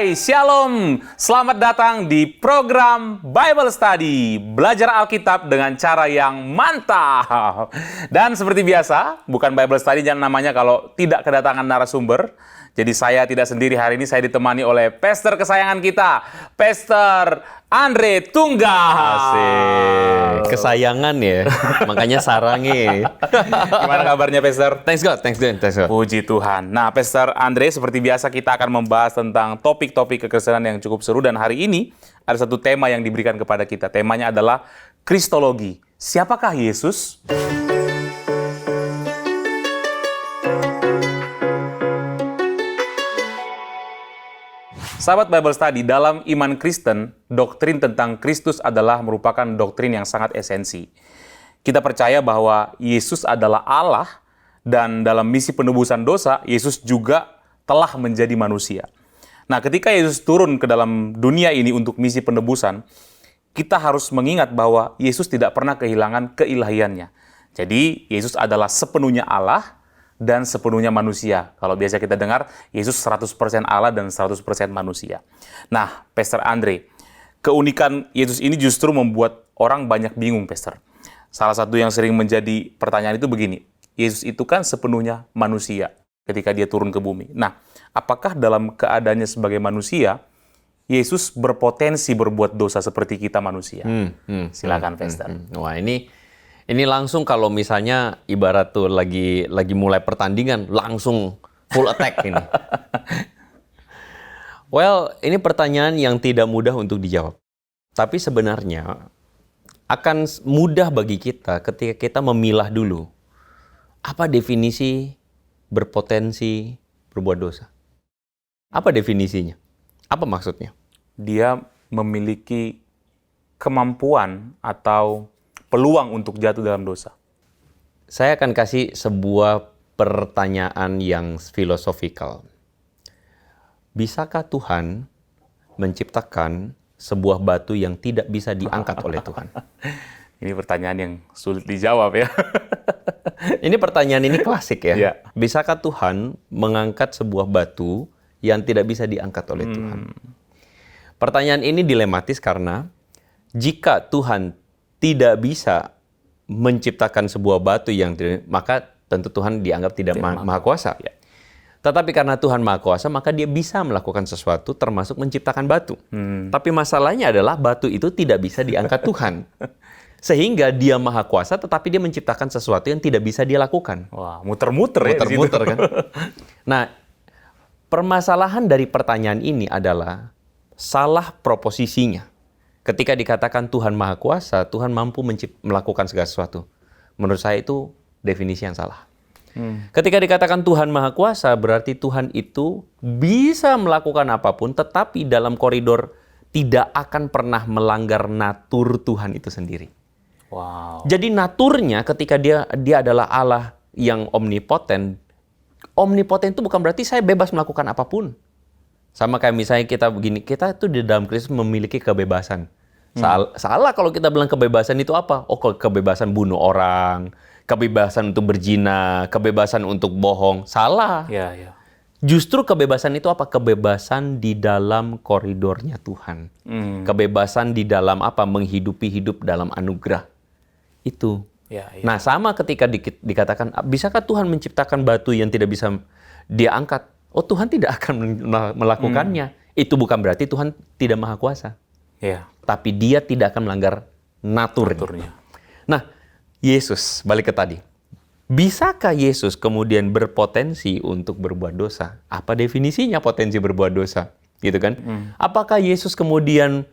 Hai, Shalom. Selamat datang di program Bible Study. Belajar Alkitab dengan cara yang mantap. Dan seperti biasa, bukan Bible Study jangan namanya kalau tidak kedatangan narasumber. Jadi saya tidak sendiri hari ini, saya ditemani oleh pastor kesayangan kita, Pastor Andre Tunggal. Asik. Kesayangan ya, makanya sarangi. Gimana kabarnya, Pastor? Thanks God. Puji Tuhan. Nah, Pastor Andre, seperti biasa kita akan membahas tentang topik-topik kekristenan yang cukup seru. Dan hari ini ada satu tema yang diberikan kepada kita. Temanya adalah Kristologi. Siapakah Yesus? Sahabat Bible Study, dalam iman Kristen, doktrin tentang Kristus adalah merupakan doktrin yang sangat esensi. Kita percaya bahwa Yesus adalah Allah, dan dalam misi penebusan dosa, Yesus juga telah menjadi manusia. Nah, ketika Yesus turun ke dalam dunia ini untuk misi penebusan, kita harus mengingat bahwa Yesus tidak pernah kehilangan keilahiannya. Jadi, Yesus adalah sepenuhnya Allah dan sepenuhnya manusia. Kalau biasa kita dengar, Yesus 100% Allah dan 100% manusia. Nah, Pastor Andre, keunikan Yesus ini justru membuat orang banyak bingung, Pastor. Salah satu yang sering menjadi pertanyaan itu begini, Yesus itu kan sepenuhnya manusia ketika dia turun ke bumi. Nah, apakah dalam keadaannya sebagai manusia, Yesus berpotensi berbuat dosa seperti kita manusia? Silakan, Pastor. Wah, ini langsung kalau misalnya ibarat tuh lagi mulai pertandingan, langsung full attack ini. Well, ini pertanyaan yang tidak mudah untuk dijawab. Tapi sebenarnya akan mudah bagi kita ketika kita memilah dulu. Apa definisi berpotensi berbuat dosa? Apa definisinya? Apa maksudnya? Dia memiliki kemampuan atau peluang untuk jatuh dalam dosa. Saya akan kasih sebuah pertanyaan yang filosofikal. Bisakah Tuhan menciptakan sebuah batu yang tidak bisa diangkat oleh Tuhan? Ini pertanyaan yang sulit dijawab ya. Ini pertanyaan ini klasik ya. Yeah. Bisakah Tuhan mengangkat sebuah batu yang tidak bisa diangkat oleh Tuhan? Pertanyaan ini dilematis karena jika Tuhan tidak bisa menciptakan sebuah batu yang maka tentu Tuhan dianggap tidak maha kuasa. Ya. Tetapi karena Tuhan maha kuasa, maka dia bisa melakukan sesuatu termasuk menciptakan batu. Tapi masalahnya adalah batu itu tidak bisa diangkat Tuhan. Sehingga dia maha kuasa, tetapi dia menciptakan sesuatu yang tidak bisa dia lakukan. Wah, muter-muter ya. Muter-muter kan. Nah, permasalahan dari pertanyaan ini adalah salah proposisinya. Ketika dikatakan Tuhan Maha Kuasa, Tuhan mampu melakukan segala sesuatu. Menurut saya itu definisi yang salah. Ketika dikatakan Tuhan Maha Kuasa, berarti Tuhan itu bisa melakukan apapun, tetapi dalam koridor tidak akan pernah melanggar natur Tuhan itu sendiri. Wow. Jadi naturnya ketika dia adalah Allah yang omnipoten. Omnipoten itu bukan berarti saya bebas melakukan apapun. Sama kayak misalnya kita begini, kita tuh di dalam Kristus memiliki kebebasan. Salah kalau kita bilang kebebasan itu apa? Oh, kebebasan bunuh orang, kebebasan untuk berzina, kebebasan untuk bohong. Salah. Ya, ya. Justru kebebasan itu apa? Kebebasan di dalam koridornya Tuhan. Kebebasan di dalam apa? Menghidupi hidup dalam anugerah. Itu. Ya, ya. Nah, sama ketika dikatakan, bisakah Tuhan menciptakan batu yang tidak bisa dia angkat? Oh, Tuhan tidak akan melakukannya. Itu bukan berarti Tuhan tidak maha kuasa. Ya. Tapi dia tidak akan melanggar naturnya. Nah, Yesus, balik ke tadi. Bisakah Yesus kemudian berpotensi untuk berbuat dosa? Apa definisinya potensi berbuat dosa? Gitu kan? Apakah Yesus kemudian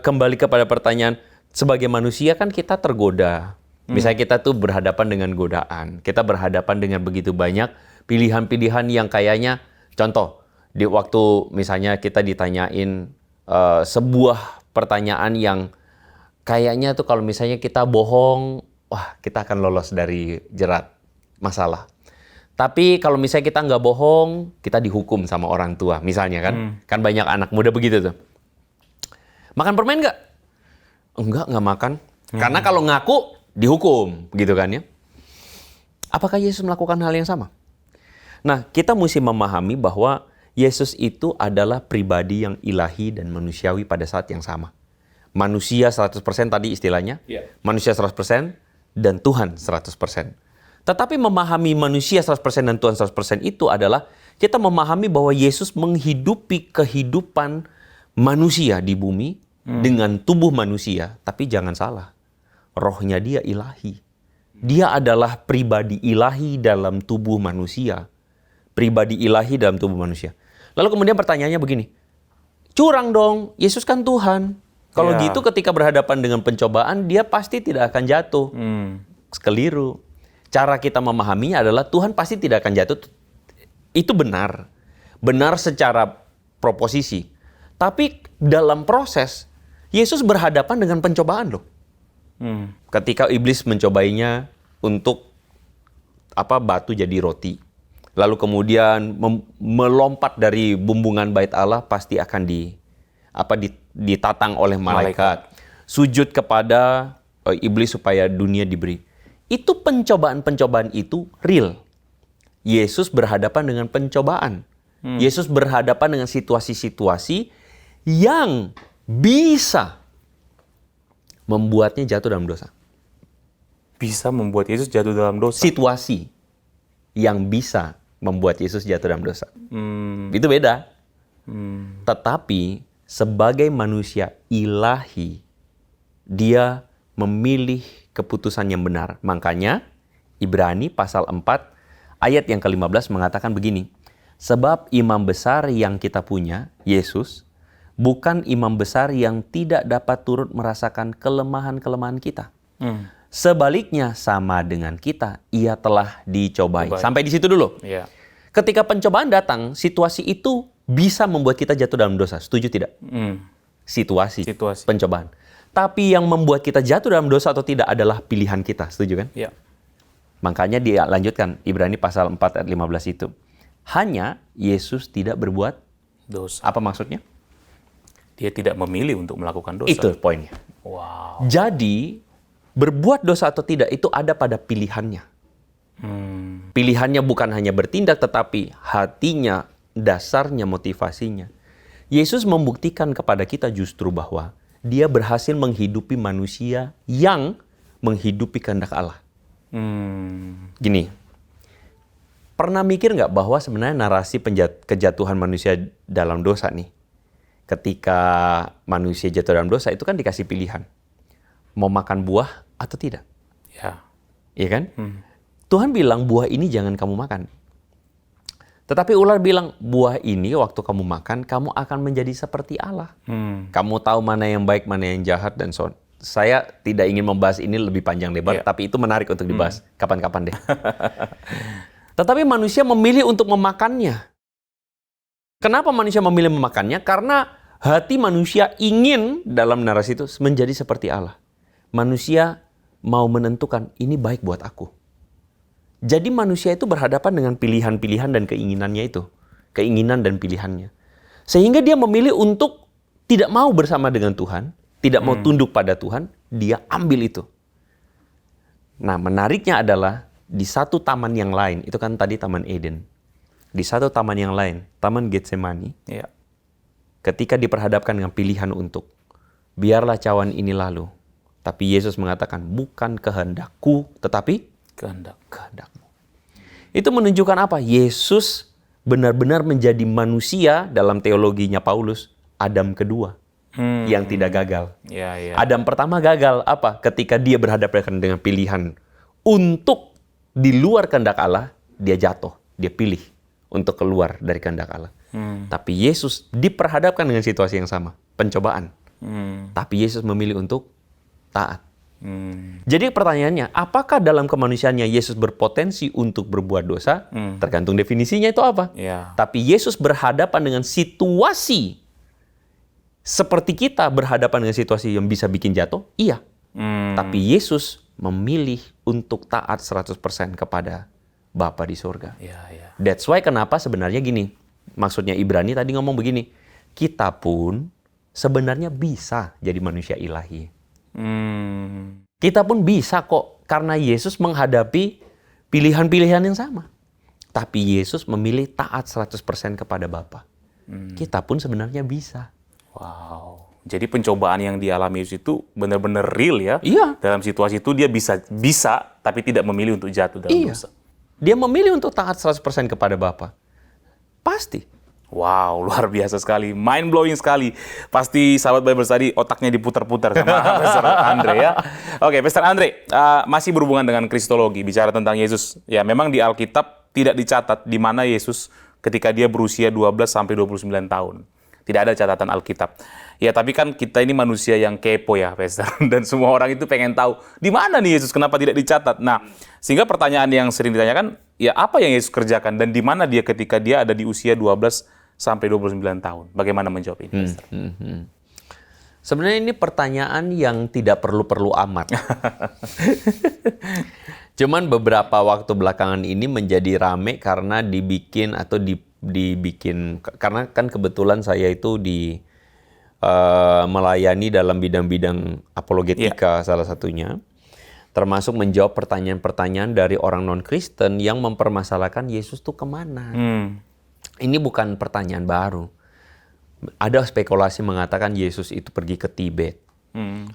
kembali kepada pertanyaan, sebagai manusia kan kita tergoda. Misalnya kita tuh berhadapan dengan godaan. Kita berhadapan dengan begitu banyak pilihan-pilihan yang kayaknya, contoh, di waktu misalnya kita ditanyain sebuah pertanyaan yang kayaknya tuh kalau misalnya kita bohong, wah kita akan lolos dari jerat masalah. Tapi kalau misalnya kita nggak bohong, kita dihukum sama orang tua, misalnya kan. Kan banyak anak muda begitu tuh. Makan permen nggak? Nggak makan. Karena kalau ngaku, dihukum, gitu kan ya. Apakah Yesus melakukan hal yang sama? Nah, kita mesti memahami bahwa Yesus itu adalah pribadi yang ilahi dan manusiawi pada saat yang sama. Manusia 100% tadi istilahnya, manusia 100% dan Tuhan 100%. Tetapi memahami manusia 100% dan Tuhan 100% itu adalah kita memahami bahwa Yesus menghidupi kehidupan manusia di bumi dengan tubuh manusia. Tapi jangan salah, rohnya dia ilahi. Dia adalah pribadi ilahi dalam tubuh manusia. Pribadi ilahi dalam tubuh manusia. Lalu kemudian pertanyaannya begini, curang dong, Yesus kan Tuhan. Kalau gitu ketika berhadapan dengan pencobaan, dia pasti tidak akan jatuh. Keliru. Cara kita memahaminya adalah Tuhan pasti tidak akan jatuh. Itu benar. Benar secara proposisi. Tapi dalam proses, Yesus berhadapan dengan pencobaan loh. Ketika iblis mencobainya untuk batu jadi roti. Lalu kemudian melompat dari bumbungan bait Allah, pasti akan ditatang oleh malaikat. Sujud kepada iblis supaya dunia diberi. Itu pencobaan-pencobaan itu real. Yesus berhadapan dengan pencobaan. Yesus berhadapan dengan situasi-situasi yang bisa membuatnya jatuh dalam dosa. Bisa membuat Yesus jatuh dalam dosa. Situasi yang bisa membuat Yesus jatuh dalam dosa. Itu beda. Tetapi sebagai manusia ilahi, dia memilih keputusan yang benar. Makanya Ibrani pasal 4 ayat yang ke-15 mengatakan begini. Sebab imam besar yang kita punya, Yesus, bukan imam besar yang tidak dapat turut merasakan kelemahan-kelemahan kita. Sebaliknya sama dengan kita, ia telah dicobai. Sampai di situ dulu. Ketika pencobaan datang, situasi itu bisa membuat kita jatuh dalam dosa. Setuju tidak? Situasi. Pencobaan. Tapi yang membuat kita jatuh dalam dosa atau tidak adalah pilihan kita. Setuju kan? Makanya dia lanjutkan Ibrani pasal 4 ayat 15 itu. Hanya Yesus tidak berbuat dosa. Apa maksudnya? Dia tidak memilih untuk melakukan dosa. Itu poinnya. Wow. Jadi berbuat dosa atau tidak itu ada pada pilihannya. Pilihannya bukan hanya bertindak, tetapi hatinya, dasarnya, motivasinya. Yesus membuktikan kepada kita justru bahwa dia berhasil menghidupi manusia yang menghidupi kehendak Allah. Gini, pernah mikir nggak bahwa sebenarnya narasi kejatuhan manusia dalam dosa nih, ketika manusia jatuh dalam dosa itu kan dikasih pilihan. Mau makan buah atau tidak? Iya kan? Tuhan bilang buah ini jangan kamu makan. Tetapi ular bilang buah ini waktu kamu makan, kamu akan menjadi seperti Allah. Kamu tahu mana yang baik, mana yang jahat, dan so on. Saya tidak ingin membahas ini lebih panjang lebar, tapi itu menarik untuk dibahas kapan-kapan deh. Tetapi manusia memilih untuk memakannya. Kenapa manusia memilih memakannya? Karena hati manusia ingin dalam narasi itu menjadi seperti Allah. Manusia mau menentukan ini baik buat aku. Jadi manusia itu berhadapan dengan pilihan-pilihan dan keinginannya itu. Keinginan dan pilihannya. Sehingga dia memilih untuk tidak mau bersama dengan Tuhan, tidak mau tunduk pada Tuhan, dia ambil itu. Nah, menariknya adalah di satu taman yang lain, itu kan tadi Taman Eden. Di satu taman yang lain, Taman Getsemani, ketika diperhadapkan dengan pilihan untuk biarlah cawan ini lalu. Tapi Yesus mengatakan, bukan kehendakku, tetapi kehendakmu. Itu menunjukkan apa? Yesus benar-benar menjadi manusia dalam teologinya Paulus, Adam kedua, yang tidak gagal. Adam pertama gagal apa? Ketika dia berhadapan dengan pilihan untuk di luar kehendak Allah, dia jatuh, dia pilih untuk keluar dari kehendak Allah. Tapi Yesus diperhadapkan dengan situasi yang sama, pencobaan. Tapi Yesus memilih untuk taat. Jadi pertanyaannya, apakah dalam kemanusiaannya Yesus berpotensi untuk berbuat dosa? Tergantung definisinya itu apa. Tapi Yesus berhadapan dengan situasi seperti kita berhadapan dengan situasi yang bisa bikin jatuh? Iya. Tapi Yesus memilih untuk taat 100% kepada Bapa di surga. That's why kenapa sebenarnya gini. Maksudnya Ibrani tadi ngomong begini. Kita pun sebenarnya bisa jadi manusia ilahi. Kita pun bisa kok, karena Yesus menghadapi pilihan-pilihan yang sama. Tapi Yesus memilih taat 100% kepada Bapa. kita pun sebenarnya bisa. Wow. Jadi pencobaan yang dialami Yesus itu benar-benar real ya. Iya. Dalam situasi itu dia bisa tapi tidak memilih untuk jatuh dalam Iya. dosa. Dia memilih untuk taat 100% kepada Bapa. Pasti. Wow, luar biasa sekali. Mind blowing sekali. Pasti sahabat Bible Study otaknya diputar-putar sama Pastor Andre ya. Oke, Pastor Andre, masih berhubungan dengan kristologi, bicara tentang Yesus. Ya, memang di Alkitab tidak dicatat di mana Yesus ketika dia berusia 12 sampai 29 tahun. Tidak ada catatan Alkitab. Ya, tapi kan kita ini manusia yang kepo ya, Pastor. Dan semua orang itu pengen tahu, di mana nih Yesus, kenapa tidak dicatat? Nah, sehingga pertanyaan yang sering ditanyakan, ya apa yang Yesus kerjakan dan di mana dia ketika dia ada di usia 12 sampai 29 tahun. Bagaimana menjawab ini, Pastor? Sebenarnya ini pertanyaan yang tidak perlu-perlu amat. Cuman beberapa waktu belakangan ini menjadi rame karena dibikin karena kan kebetulan saya itu melayani dalam bidang-bidang apologetika salah satunya, termasuk menjawab pertanyaan-pertanyaan dari orang non-Kristen yang mempermasalahkan Yesus tuh kemana. Ini bukan pertanyaan baru. Ada spekulasi mengatakan Yesus itu pergi ke Tibet.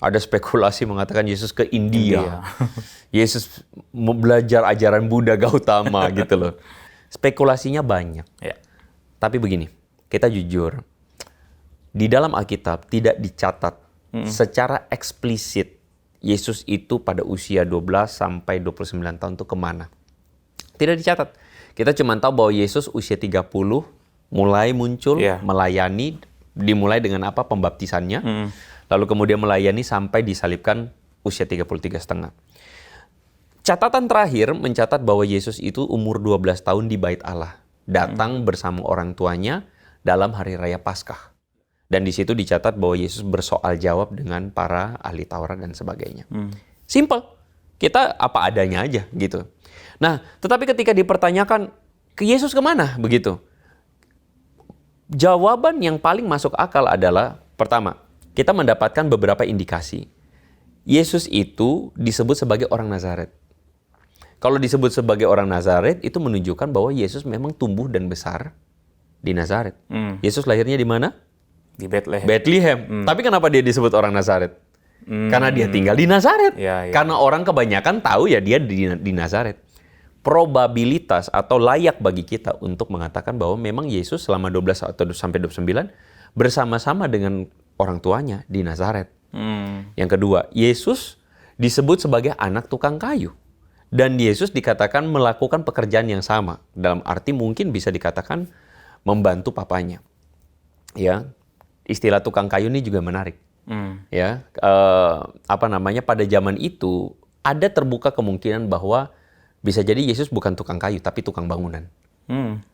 Ada spekulasi mengatakan Yesus ke India. Yesus mau belajar ajaran Buddha Gautama gitu loh. Spekulasinya banyak. Ya. Tapi begini, kita jujur. Di dalam Alkitab tidak dicatat secara eksplisit Yesus itu pada usia 12 sampai 29 tahun itu kemana. Tidak dicatat. Kita cuma tahu bahwa Yesus usia 30 mulai muncul, melayani, dimulai dengan apa? Pembaptisannya. Lalu kemudian melayani sampai disalibkan usia 33,5. Catatan terakhir mencatat bahwa Yesus itu umur 12 tahun di Bait Allah. Datang bersama orang tuanya dalam hari raya Paskah. Dan di situ dicatat bahwa Yesus bersoal jawab dengan para ahli Taurat dan sebagainya. Simple. Kita apa adanya aja gitu. Nah, tetapi ketika dipertanyakan ke Yesus kemana begitu? Jawaban yang paling masuk akal adalah, pertama, kita mendapatkan beberapa indikasi. Yesus itu disebut sebagai orang Nazaret. Kalau disebut sebagai orang Nazaret, itu menunjukkan bahwa Yesus memang tumbuh dan besar di Nazaret. Yesus lahirnya di mana? Di Bethlehem. Bethlehem. Tapi kenapa dia disebut orang Nazaret? Karena dia tinggal di Nazaret. Karena orang kebanyakan tahu ya dia di Nazaret. Probabilitas atau layak bagi kita untuk mengatakan bahwa memang Yesus selama 12 atau sampai 29 bersama-sama dengan orang tuanya di Nazaret. Yang kedua, Yesus disebut sebagai anak tukang kayu. Dan Yesus dikatakan melakukan pekerjaan yang sama. Dalam arti mungkin bisa dikatakan membantu papanya. Ya, istilah tukang kayu ini juga menarik. Ya, pada zaman itu ada terbuka kemungkinan bahwa bisa jadi Yesus bukan tukang kayu tapi tukang bangunan.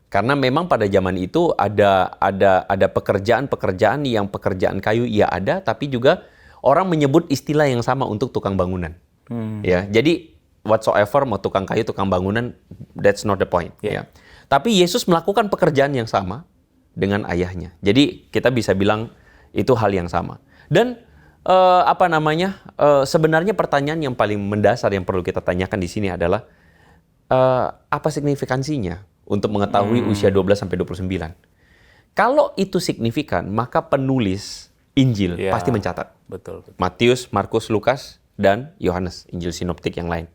Karena memang pada zaman itu ada pekerjaan-pekerjaan yang pekerjaan kayu ya ada, tapi juga orang menyebut istilah yang sama untuk tukang bangunan. Ya, jadi whatsoever mau tukang kayu, tukang bangunan, that's not the point. Ya. Tapi Yesus melakukan pekerjaan yang sama dengan ayahnya. Jadi kita bisa bilang itu hal yang sama. Dan sebenarnya pertanyaan yang paling mendasar yang perlu kita tanyakan di sini adalah apa signifikansinya untuk mengetahui usia 12 sampai 29. Kalau itu signifikan, maka penulis Injil pasti mencatat. Betul. Matius, Markus, Lukas, dan Yohanes, Injil sinoptik yang lain.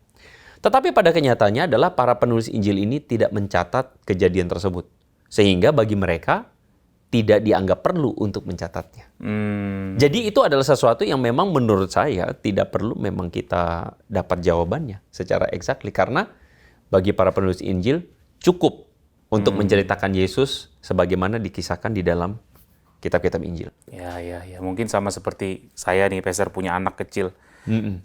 Tetapi pada kenyataannya adalah para penulis Injil ini tidak mencatat kejadian tersebut. Sehingga bagi mereka tidak dianggap perlu untuk mencatatnya. Jadi itu adalah sesuatu yang memang menurut saya tidak perlu memang kita dapat jawabannya secara exactly. Karena bagi para penulis Injil cukup untuk menceritakan Yesus sebagaimana dikisahkan di dalam kitab-kitab Injil. Ya. Mungkin sama seperti saya nih, Pastor punya anak kecil.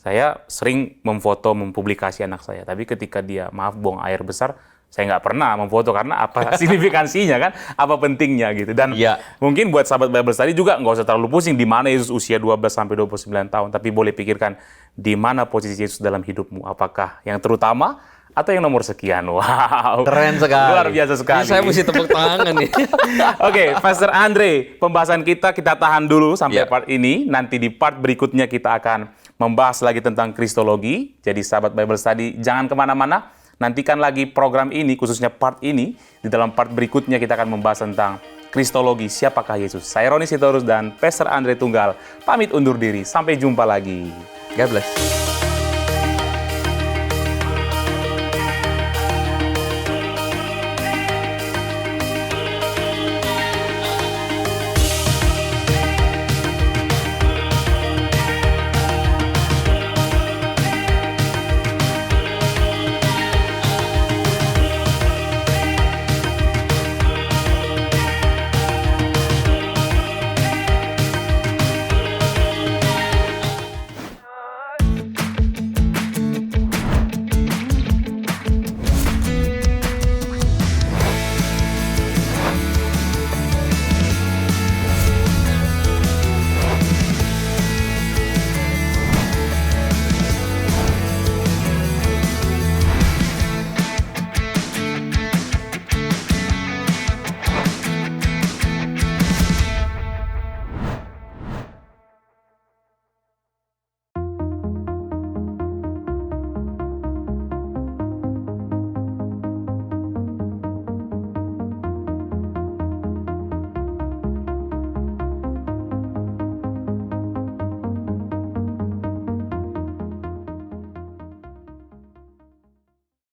Saya sering memfoto, mempublikasi anak saya. Tapi ketika dia, buang air besar, saya nggak pernah memfoto. Karena apa signifikansinya kan? Apa pentingnya gitu. Dan mungkin buat sahabat Bible Study juga nggak usah terlalu pusing di mana Yesus usia 12 sampai 29 tahun. Tapi boleh pikirkan di mana posisi Yesus dalam hidupmu. Apakah yang terutama atau yang nomor sekian? Wow. Keren sekali. Luar biasa sekali. Ini saya mesti tepuk tangan nih. Oke, Pastor Andre, pembahasan kita tahan dulu sampai part ini. Nanti di part berikutnya kita akan membahas lagi tentang kristologi. Jadi sahabat Bible Study, jangan kemana-mana. Nantikan lagi program ini, khususnya part ini. Di dalam part berikutnya kita akan membahas tentang Kristologi Siapakah Yesus. Saya Roni Sitorus dan Pastor Andre Tunggal pamit undur diri. Sampai jumpa lagi. God bless.